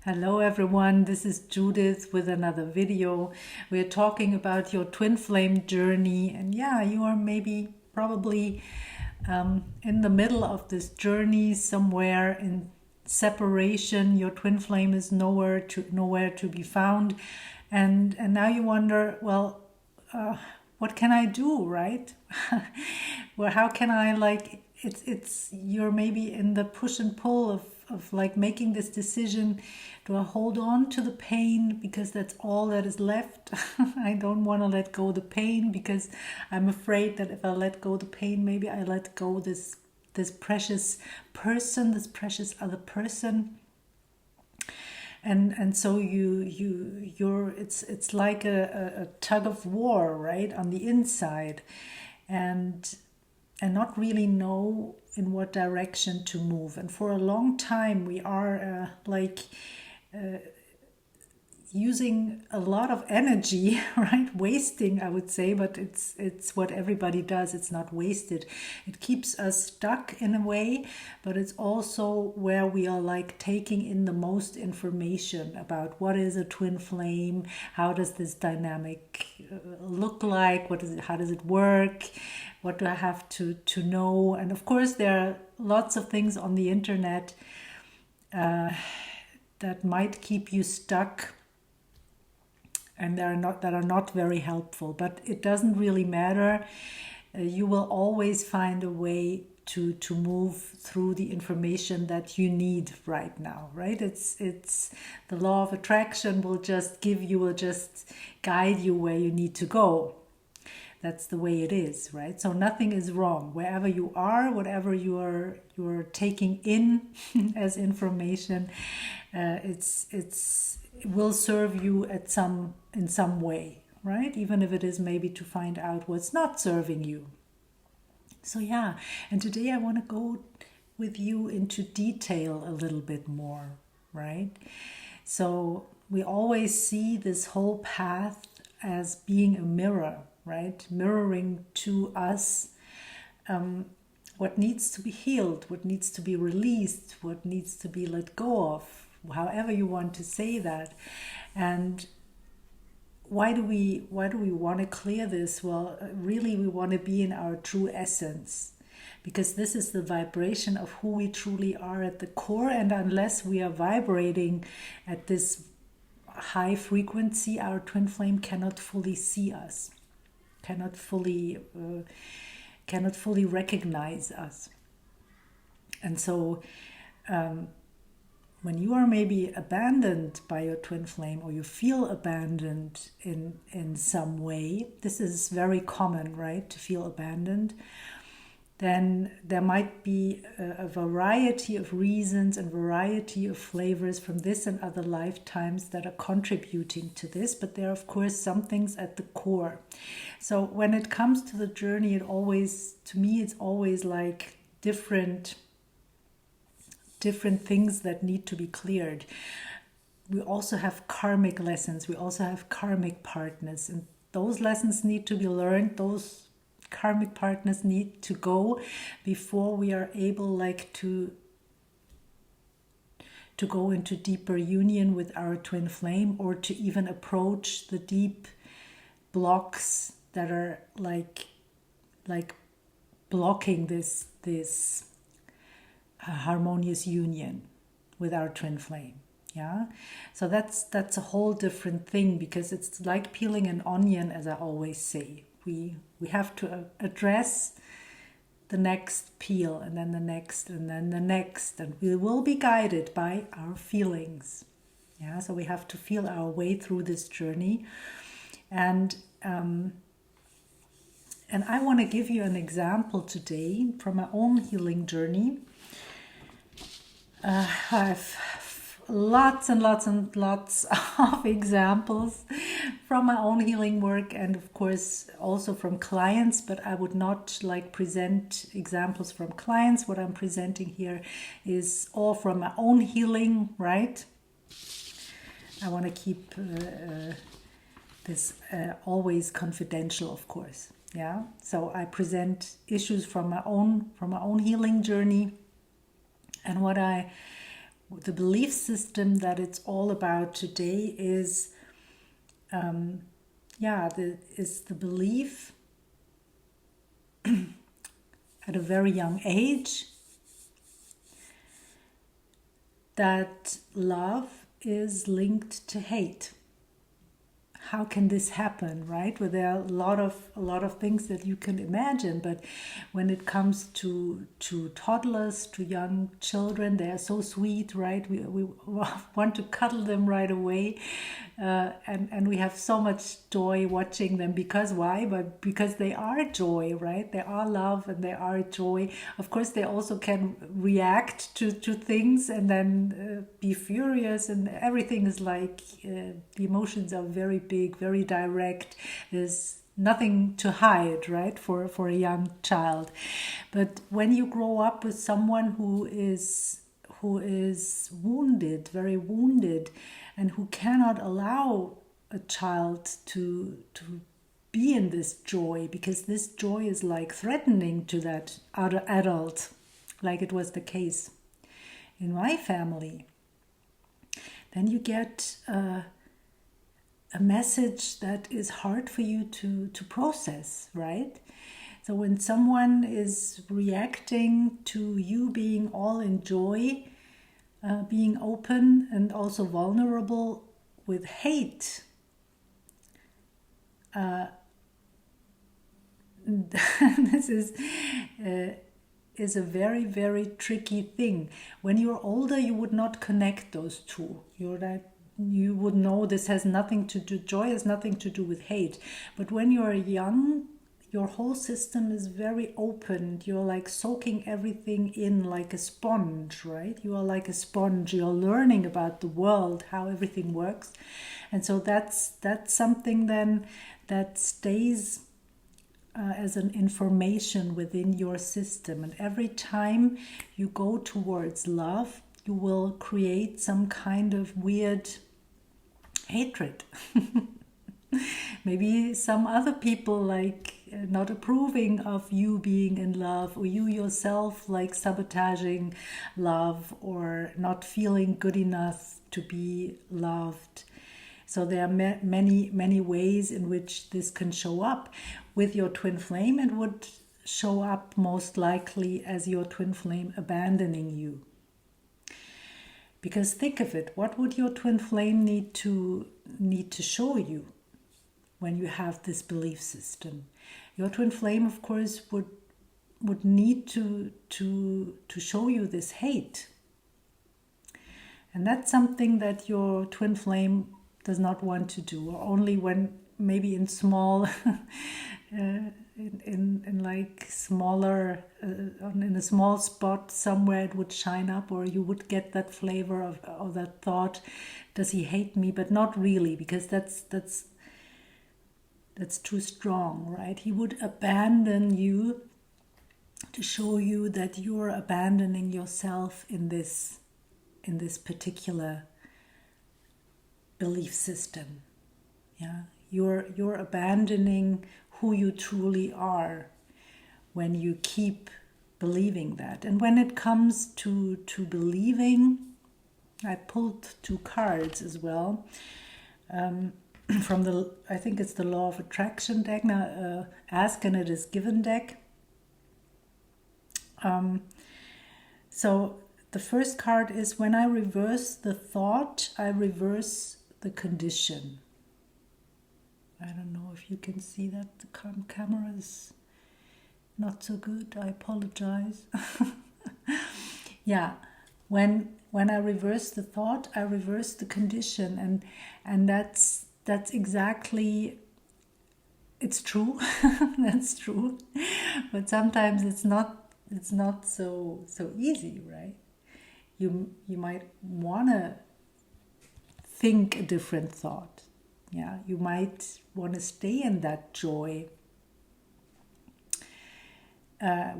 Hello everyone, this is Judith with another video. We're talking about your twin flame journey, and yeah, you are maybe probably in the middle of this journey, somewhere in separation. Your twin flame is nowhere to be found, and now you wonder, well, what can I do, right? Well, how can I, like, it's you're maybe in the push and pull of like making this decision. Do I hold on to the pain because that's all that is left? I don't want to let go the pain because I'm afraid that if I let go the pain, maybe I let go this precious person, this precious other person. And so you're it's like a tug of war, right, on the inside, and not really know in what direction to move. And for a long time we are using a lot of energy, right? Wasting, I would say, but it's what everybody does. It's not wasted. It keeps us stuck in a way, but it's also where we are like taking in the most information about what is a twin flame, how does this dynamic look like, what is it, how does it work, what do I have to know. And of course there are lots of things on the internet that might keep you stuck, and that are not very helpful, but it doesn't really matter. You will always find a way to move through the information that you need right now, right? It's the law of attraction will just guide you where you need to go. That's the way it is, right? So nothing is wrong wherever you are, whatever you're taking in as information. It will serve you in some way, right? Even if it is maybe to find out what's not serving you. So yeah, and today I want to go with you into detail a little bit more, right? So we always see this whole path as being a mirror, right? Mirroring to us what needs to be healed, what needs to be released, what needs to be let go of, however you want to say that. And why do we want to clear this? Well, really we want to be in our true essence, because this is the vibration of who we truly are at the core. And unless we are vibrating at this high frequency, our twin flame cannot fully see us, cannot fully recognize us. And so when you are maybe abandoned by your twin flame, or you feel abandoned in some way, this is very common, right, to feel abandoned, then there might be a variety of reasons and variety of flavors from this and other lifetimes that are contributing to this. But there are, of course, some things at the core. So when it comes to the journey, to me, it's always like different things that need to be cleared. We also have karmic lessons. We also have karmic partners, and those lessons need to be learned. Those karmic partners need to go before we are able to go into deeper union with our twin flame, or to even approach the deep blocks that are like blocking this harmonious union with our twin flame. Yeah, so that's a whole different thing, because it's like peeling an onion, as I always say. We have to address the next peel, and then the next, and then the next, and we will be guided by our feelings. Yeah, so we have to feel our way through this journey. And I want to give you an example today from my own healing journey. I have lots and lots and lots of examples from my own healing work, and of course also from clients, but I would not present examples from clients. What I'm presenting here is all from my own healing, right? I want to keep this always confidential, of course. Yeah, so I present issues from my own healing journey. And what the belief system that it's all about today is the belief at a very young age that love is linked to hate. How can this happen, right? Well, there are a lot of things that you can imagine, but when it comes to toddlers, to young children, they are so sweet, right? We want to cuddle them right away, and we have so much joy watching them. Because why? But because they are joy, right? They are love and they are joy. Of course, they also can react to things and then be furious, and everything is like the emotions are very big, very direct. There's nothing to hide, right, for a young child. But when you grow up with someone who is wounded, very wounded, and who cannot allow a child to be in this joy, because this joy is like threatening to that other adult, like it was the case in my family, then you get a message that is hard for you to process, right? So when someone is reacting to you being all in joy, being open and also vulnerable with hate, this is a very, very tricky thing. When you're older, you would not connect those two. You would know this has nothing to do, joy has nothing to do with hate. But when you're young, your whole system is very open. You're like soaking everything in like a sponge, right? You are like a sponge. You're learning about the world, how everything works. And so that's something then that stays as an information within your system. And every time you go towards love, you will create some kind of weird hatred. Maybe some other people like not approving of you being in love, or you yourself like sabotaging love or not feeling good enough to be loved. So there are many ways in which this can show up. With your twin flame, it would show up most likely as your twin flame abandoning you. Because think of it, what would your twin flame need to show you when you have this belief system? Your twin flame, of course, would need to show you this hate. And that's something that your twin flame does not want to do, or only when maybe in small in like smaller in a small spot somewhere it would shine up, or you would get that flavor of that thought, does he hate me? But not really, because that's too strong, right? He would abandon you to show you that you're abandoning yourself in this particular belief system. Yeah, you're abandoning who you truly are when you keep believing that. And when it comes to believing, I pulled 2 cards as well from I think it's the Law of Attraction deck. Now, Ask and It Is Given deck. So the first card is, when I reverse the thought, I reverse the condition. I don't know if you can see that. The camera is not so good. I apologize. Yeah, when I reverse the thought, I reverse the condition, and that's exactly. It's true. That's true. But sometimes it's not so easy, right? You might want to think a different thought. Yeah, you might want to stay in that joy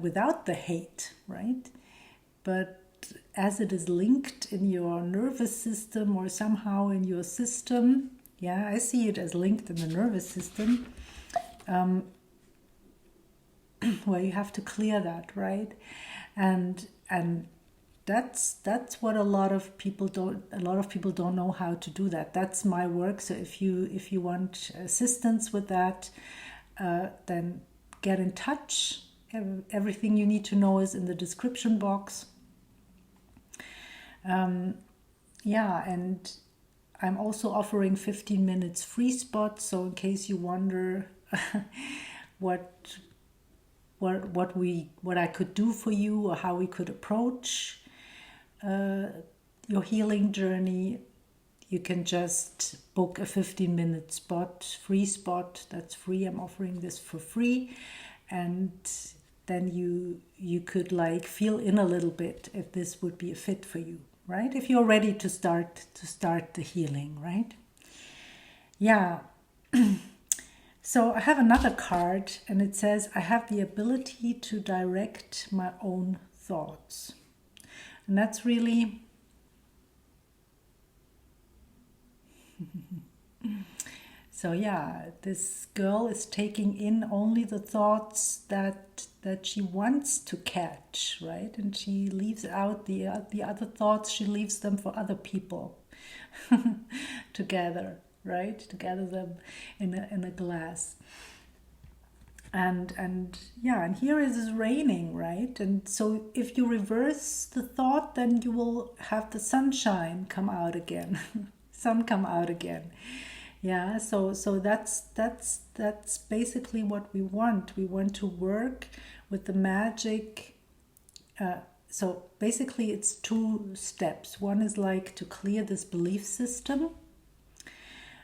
without the hate, right? But as it is linked in your nervous system or somehow in your system, yeah, I see it as linked in the nervous system, where you have to clear that, right? And that's what a lot of people don't know how to do that. That's my work. So if you want assistance with that, then get in touch. Everything you need to know is in the description box. Yeah, and I'm also offering 15 minutes free spot. So in case you wonder what I could do for you, or how we could approach your healing journey, you can just book a 15-minute spot, free spot. That's free. I'm offering this for free, and then you could like feel in a little bit if this would be a fit for you, right? If you're ready to start the healing, right? Yeah. So I have another card, and it says, I have the ability to direct my own thoughts. And that's really so yeah, this girl is taking in only the thoughts that she wants to catch, right? And she leaves out the other thoughts. She leaves them for other people to gather, right? To gather them in a glass. And yeah, and here it is raining, right? And so if you reverse the thought, then you will have the sunshine come out again, sun come out again. Yeah, so that's basically what we want. We want to work with the magic. So basically it's 2 steps. One is like to clear this belief system,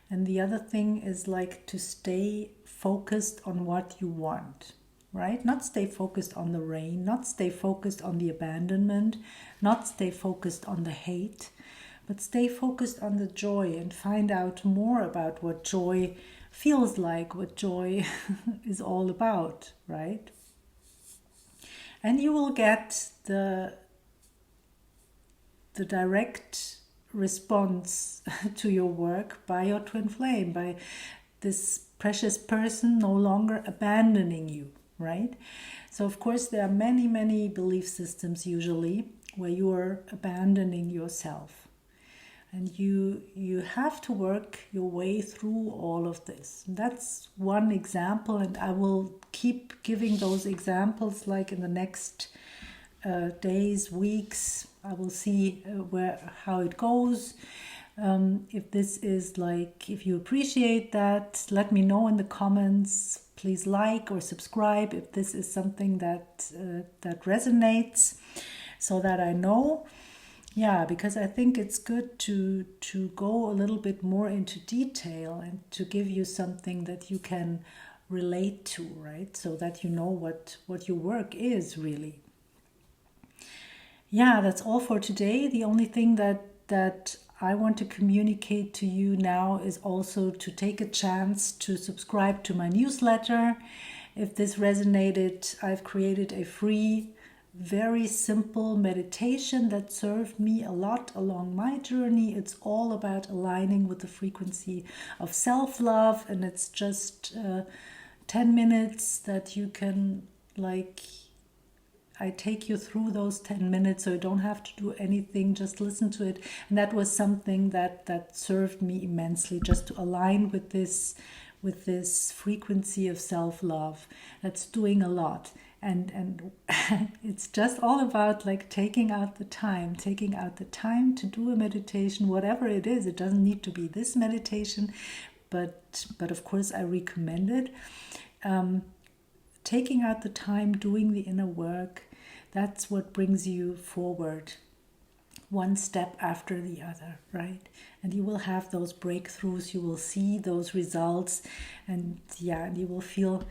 and the other thing is like to stay focused on what you want, right? Not stay focused on the rain, not stay focused on the abandonment, not stay focused on the hate, but stay focused on the joy and find out more about what joy feels like, what joy is all about, right? And you will get the direct response to your work by your twin flame, by this precious person no longer abandoning you, right? So of course there are many belief systems usually where you are abandoning yourself, and you have to work your way through all of this. That's one example, and I will keep giving those examples like in the next days, weeks. I will see how it goes. If this is like, if you appreciate that, let me know in the comments. Please like or subscribe if this is something that resonates, so that I know. Yeah, because I think it's good to go a little bit more into detail and to give you something that you can relate to, right? So that you know what your work is really. Yeah, that's all for today. The only thing that I want to communicate to you now is also to take a chance to subscribe to my newsletter. If this resonated, I've created a free, very simple meditation that served me a lot along my journey. It's all about aligning with the frequency of self-love, and it's just 10 minutes that you can I take you through those 10 minutes, so you don't have to do anything, just listen to it. And that was something that served me immensely, just to align with this frequency of self-love. That's doing a lot. And it's just all about like taking out the time to do a meditation, whatever it is. It doesn't need to be this meditation, but of course I recommend it. Taking out the time, doing the inner work, that's what brings you forward, one step after the other, right? And you will have those breakthroughs, you will see those results, and yeah, you will feel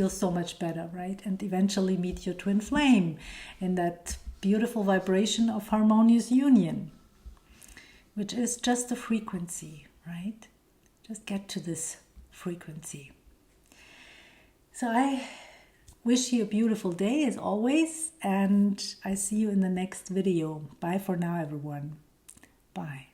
so much better, right? And eventually meet your twin flame in that beautiful vibration of harmonious union, which is just a frequency, right? Just get to this frequency. So I wish you a beautiful day as always, and I see you in the next video. Bye for now, everyone. Bye.